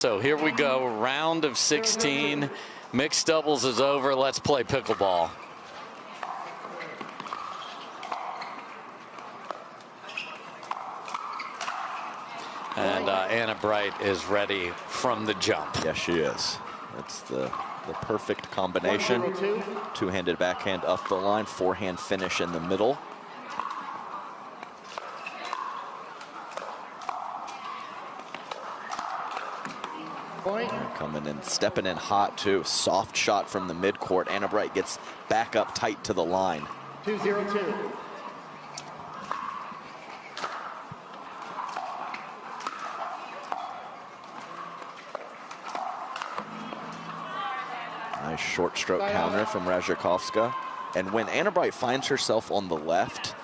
So here we go, round of 16. Mixed doubles is over. Let's play pickleball. And Anna Bright is ready from the jump. Yes, she is. That's the perfect combination. Two-handed backhand up the line, forehand finish in the middle. Coming in, stepping in hot too. Soft shot from the midcourt. Anna Bright gets back up tight to the line. 2-0-2. Nice short stroke counter from Radzikowska. And when Anna Bright finds herself on the left,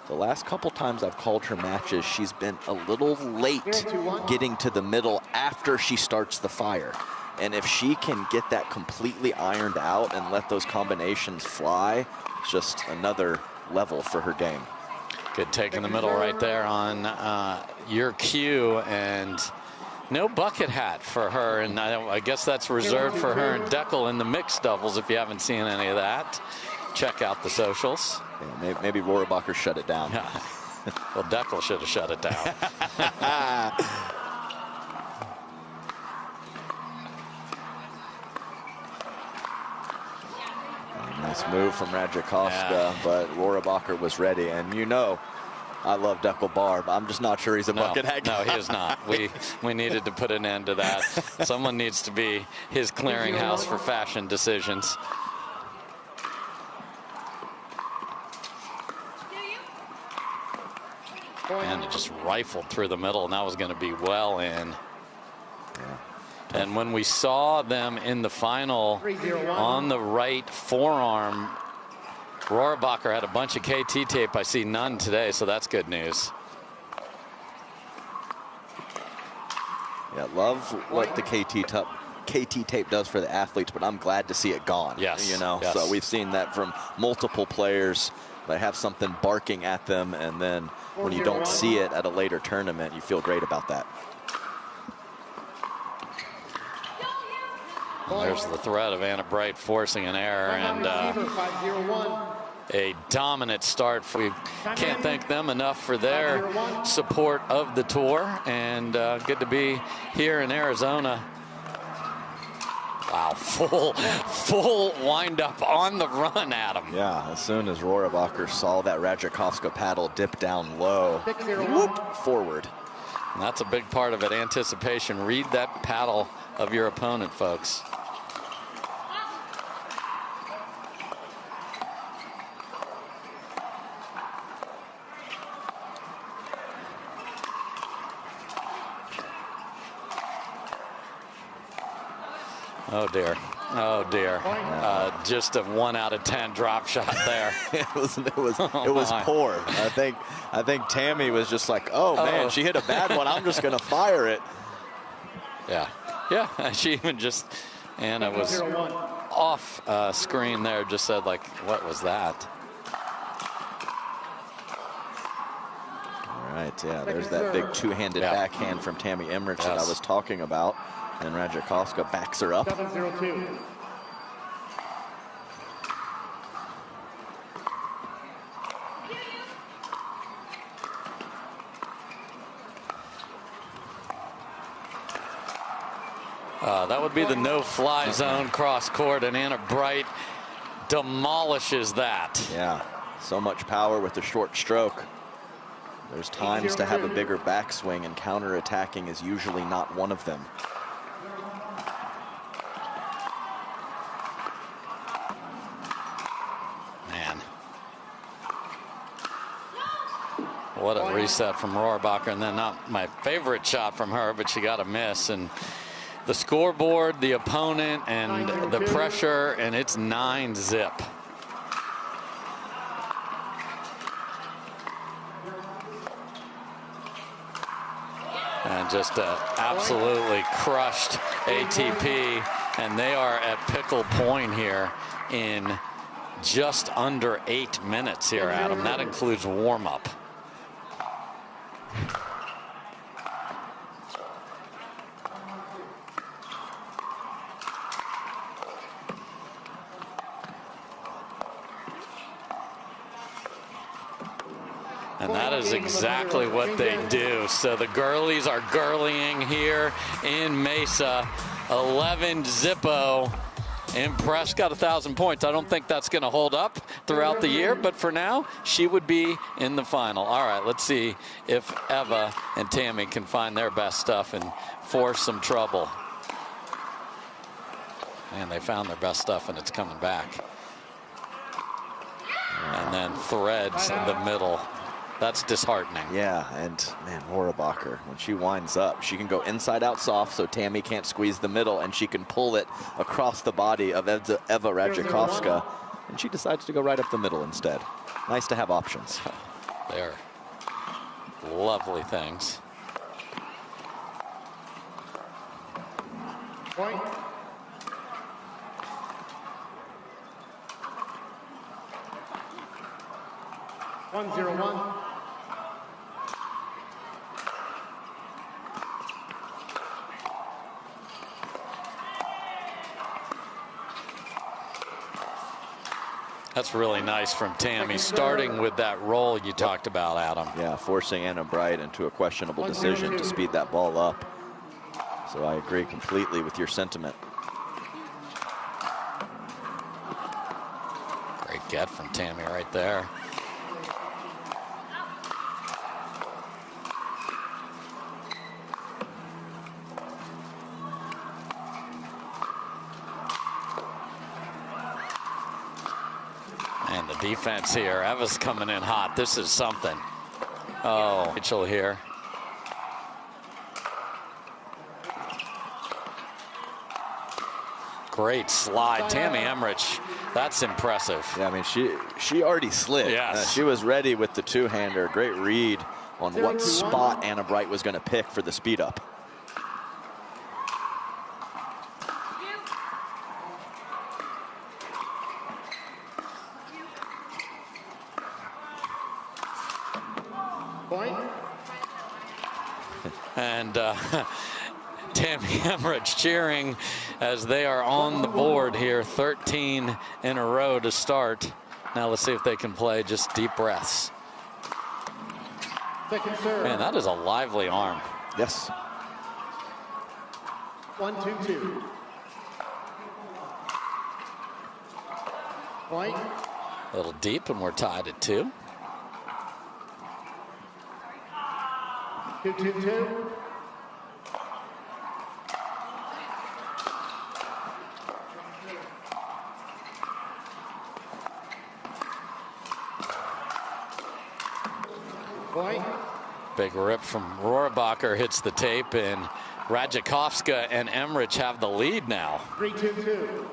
the last couple times I've called her matches, she's been a little late getting to the middle after she starts the fire. And if she can get that completely ironed out and let those combinations fly, it's just another level for her game. Good take in the middle right there on your cue, and no bucket hat for her. And I guess that's reserved for her and Deckel in the mixed doubles. If you haven't seen any of that, check out the socials. Yeah, maybe Rohrabacher shut it down. Yeah. Well, Deckel should have shut it down. Nice move from Radzikowska, but Rohrabacher was ready. And you know, I love Deckel Barb. I'm just not sure he's a bucket hat guy. No, he is not. We needed to put an end to that. Someone needs to be his clearinghouse for fashion decisions. And it just rifled through the middle, and that was going to be well in. Yeah. And when we saw them in the final on the right forearm, Rohrabacher had a bunch of KT tape. I see none today, so that's good news. Yeah, love what the KT tape does for the athletes, but I'm glad to see it gone. Yes. You know, yes. So we've seen that from multiple players. They have something barking at them, and then when you don't see it at a later tournament, you feel great about that. And there's the threat of Anna Bright forcing an error, and a dominant start. We can't thank them enough for their support of the tour, and good to be here in Arizona. Wow, full wind up on the run, Adam. Yeah, as soon as Rohrabacher saw that Radzikowska paddle dip down low, whoop, forward. And that's a big part of it, anticipation. Read that paddle of your opponent, folks. Oh dear, oh dear. Just a 1 out of 10 drop shot there. it was poor. I think Tammy was just like, oh man, she hit a bad one. I'm just gonna fire it. Yeah. She even just, Anna was off screen there. Just said like, what was that? All right, yeah. There's that big two-handed backhand from Tammy Emmrich that I was talking about. And Radzikowska backs her up. 7-0-2. That would be the no-fly zone cross court, and Anna Bright demolishes that. Yeah, so much power with the short stroke. There's times to have a bigger backswing, and counter-attacking is usually not one of them. What a reset from Rohrabacher, and then not my favorite shot from her, but she got a miss. And the scoreboard, the opponent, and the pressure, and it's 9-zip. And just absolutely crushed ATP, and they are at pickle point here in just under 8 minutes here, Adam. That includes warm-up. And that is exactly what they do. So the girlies are girlying here in Mesa. 11 Zippo. Impress got 1,000 points. I don't think that's going to hold up throughout the year, but for now, she would be in the final. All right, let's see if Eva and Tammy can find their best stuff and force some trouble. And they found their best stuff, and it's coming back. And then threads in the middle. That's disheartening. Yeah, and man, Rohrabacher, when she winds up, she can go inside out soft so Tammy can't squeeze the middle, and she can pull it across the body of Eva Radzikowska, and she decides to go right up the middle instead. Nice to have options. They're lovely things. Point. One, 0-1. That's really nice from Tammy, starting with that roll you talked about, Adam. Yeah, forcing Anna Bright into a questionable decision to speed that ball up. So I agree completely with your sentiment. Great get from Tammy right there. And the defense here, Eva's coming in hot. This is something. Oh, Rachel here. Great slide, Tammy Emmrich. That's impressive. Yeah, I mean, she already slid. Yes. She was ready with the two-hander. Great read on what spot Anna Bright was going to pick for the speed up. Point. And Tammy Emmrich cheering as they are on the board here. 13 in a row to start. Now let's see if they can play just deep breaths. Second serve. Man, that is a lively arm. Yes. 1-2-2. Point. A little deep, and we're tied at 2. 2-2-2. Point. Big rip from Rohrabacher hits the tape, and Radzikowska and Emmrich have the lead now. 3-2-2.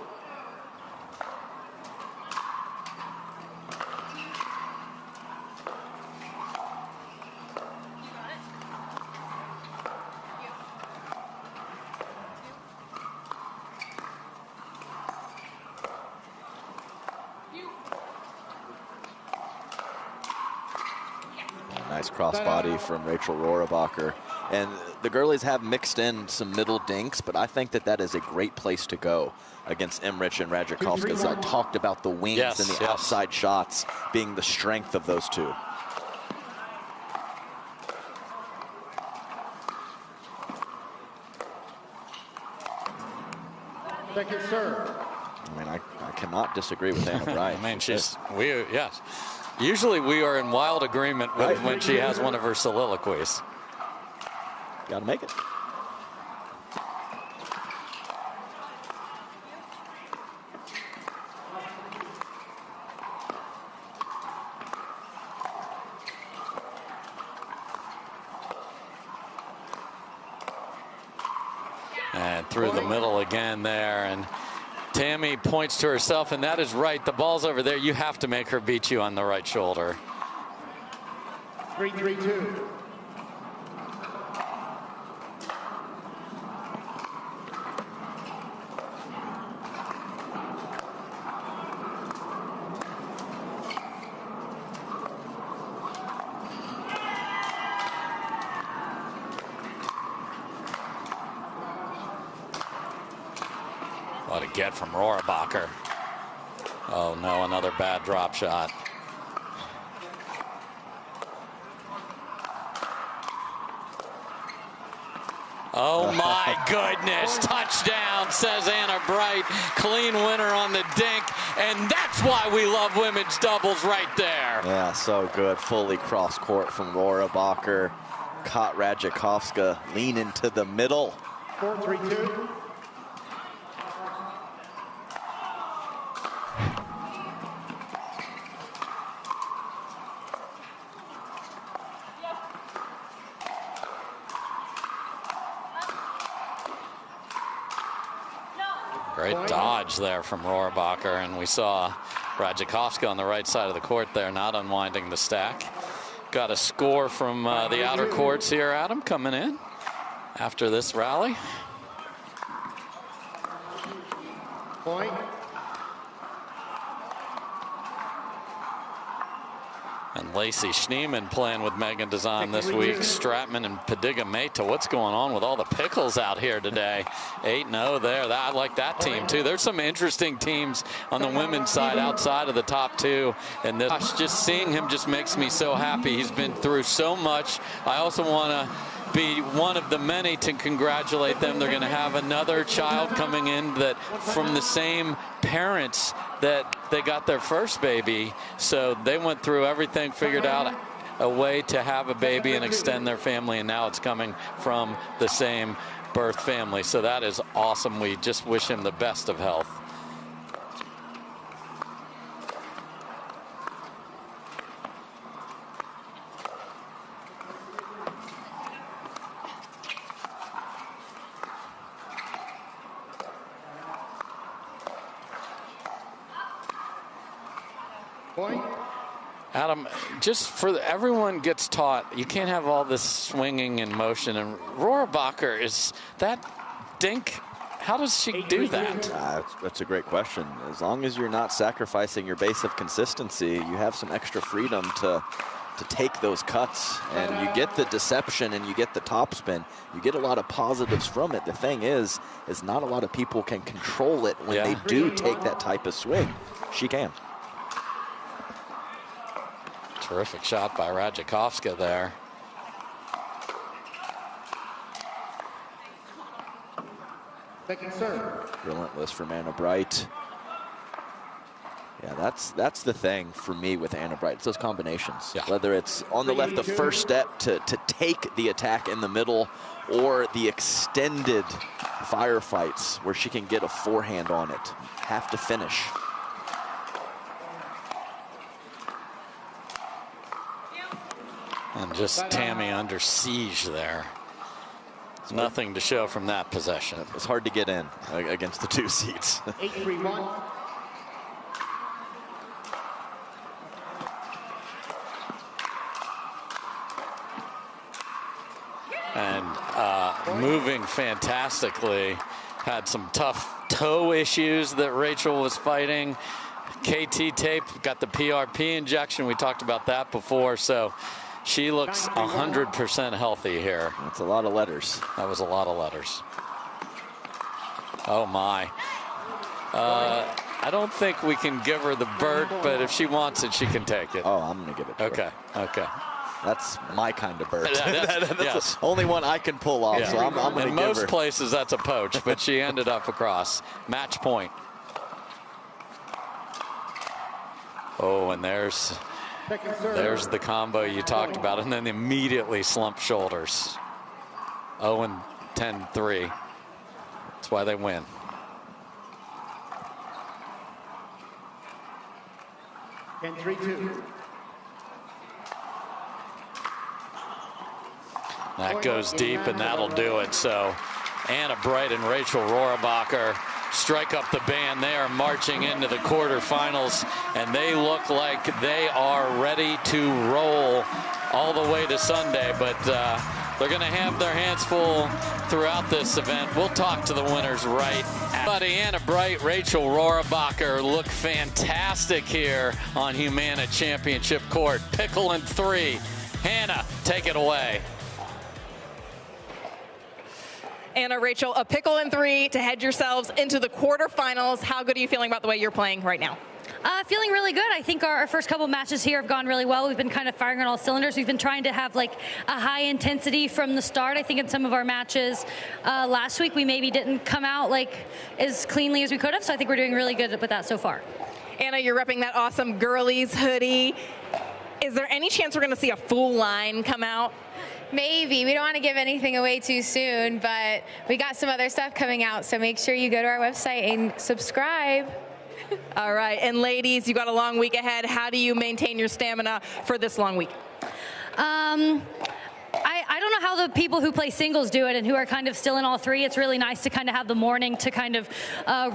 Nice crossbody from Rachel Rohrabacher. And the girlies have mixed in some middle dinks, but I think that that is a great place to go against Emmrich and Radzikowska. As I talked about the wings and the outside shots being the strength of those two. Second serve. I mean, I cannot disagree with Anna Bright. I mean, yes. Usually we are in wild agreement with when she has one of her soliloquies. Got to make it. And through the middle again there, and Tammy points to herself, and that is right. The ball's over there. You have to make her beat you on the right shoulder. 3-3-2. What a get from Rohrabacher. Oh no, another bad drop shot. Oh my goodness, touchdown, says Anna Bright. Clean winner on the dink, and that's why we love women's doubles right there. Yeah, so good. Fully cross court from Rohrabacher. Caught Radzikowska, lean into the middle. 4-3-2. Great dodge there from Rohrabacher, and we saw Radzikowska on the right side of the court there, not unwinding the stack. Got a score from the outer courts here, Adam, coming in after this rally. Point. And Lacey Schneeman playing with Megan Design this week. Stratman and Padiga Meta. What's going on with all the pickles out here today? 8-0 there. I like that team too. There's some interesting teams on the women's side outside of the top two. And this, just seeing him just makes me so happy. He's been through so much. I also want to be one of the many to congratulate them. They're going to have another child coming in that from the same parents that they got their first baby. So they went through everything, figured out a way to have a baby and extend their family, and now it's coming from the same birth family. So that is awesome. We just wish him the best of health. Point. Adam, just for everyone gets taught, you can't have all this swinging and motion. And Rohrabacher, is that dink? How does she do that? That's a great question. As long as you're not sacrificing your base of consistency, you have some extra freedom to take those cuts, and you get the deception and you get the topspin. You get a lot of positives from it. The thing is not a lot of people can control it when they do take that type of swing. She can. Terrific shot by Radzikowska there. Second serve. Relentless from Anna Bright. Yeah, that's the thing for me with Anna Bright. It's those combinations. Yeah. Whether it's on the left, the first step to take the attack in the middle, or the extended firefights where she can get a forehand on it. Have to finish. And just Tammy under siege there. Nothing to show from that possession. It's hard to get in against the two seeds. 8-3-1. And moving fantastically. Had some tough toe issues that Rachel was fighting. KT tape, got the PRP injection. We talked about that before. So she looks 100% healthy here. That's a lot of letters. That was a lot of letters. Oh my. I don't think we can give her the bird, but if she wants it, she can take it. Oh, I'm gonna give it to her. Okay. That's my kind of bird. That's yes. the only one I can pull off, so I'm gonna give her. In most places, that's a poach, but she ended up across. Match point. Oh, and there's the combo you talked about, and then immediately slump shoulders. 0-10-3. That's why they win. And 3-2. That goes deep, and that'll do it. So Anna Bright and Rachel Rohrabacher strike up the band. They are marching into the quarterfinals, and they look like they are ready to roll all the way to Sunday. But they're going to have their hands full throughout this event. We'll talk to the winners right after. Anna Bright, Rachel Rohrabacher look fantastic here on Humana Championship Court. Pickle in 3. Hannah, take it away. Anna, Rachel, a pickle in 3 to head yourselves into the quarterfinals. How good are you feeling about the way you're playing right now? Feeling really good. I think our first couple matches here have gone really well. We've been kind of firing on all cylinders. We've been trying to have like a high intensity from the start. I think in some of our matches last week we maybe didn't come out like as cleanly as we could have. So I think we're doing really good with that so far. Anna, you're repping that awesome girlies hoodie. Is there any chance we're going to see a full line come out? Maybe. We don't want to give anything away too soon, but we got some other stuff coming out, so make sure you go to our website and subscribe. All right, and ladies, you got a long week ahead. How do you maintain your stamina for this long week? I don't know how the people who play singles do it and who are kind of still in all three. It's really nice to kind of have the morning to kind of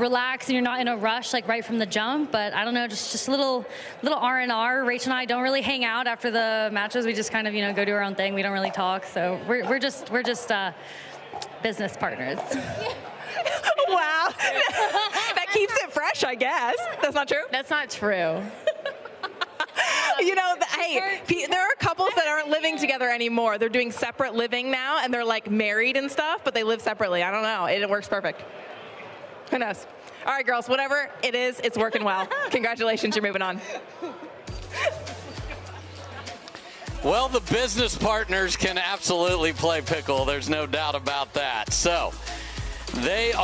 relax and you're not in a rush like right from the jump. But I don't know, just a little R&R. Rachel and I don't really hang out after the matches. We just kind of go do our own thing. We don't really talk. So we're just business partners. Wow, that keeps it fresh, I guess. That's not true? That's not true. Hey, there are couples that aren't living together anymore. They're doing separate living now, and they're like married and stuff, but they live separately. I don't know. It works perfect. Who knows? All right, girls, whatever it is, it's working well. Congratulations, you're moving on. Well, the business partners can absolutely play pickle. There's no doubt about that. So they are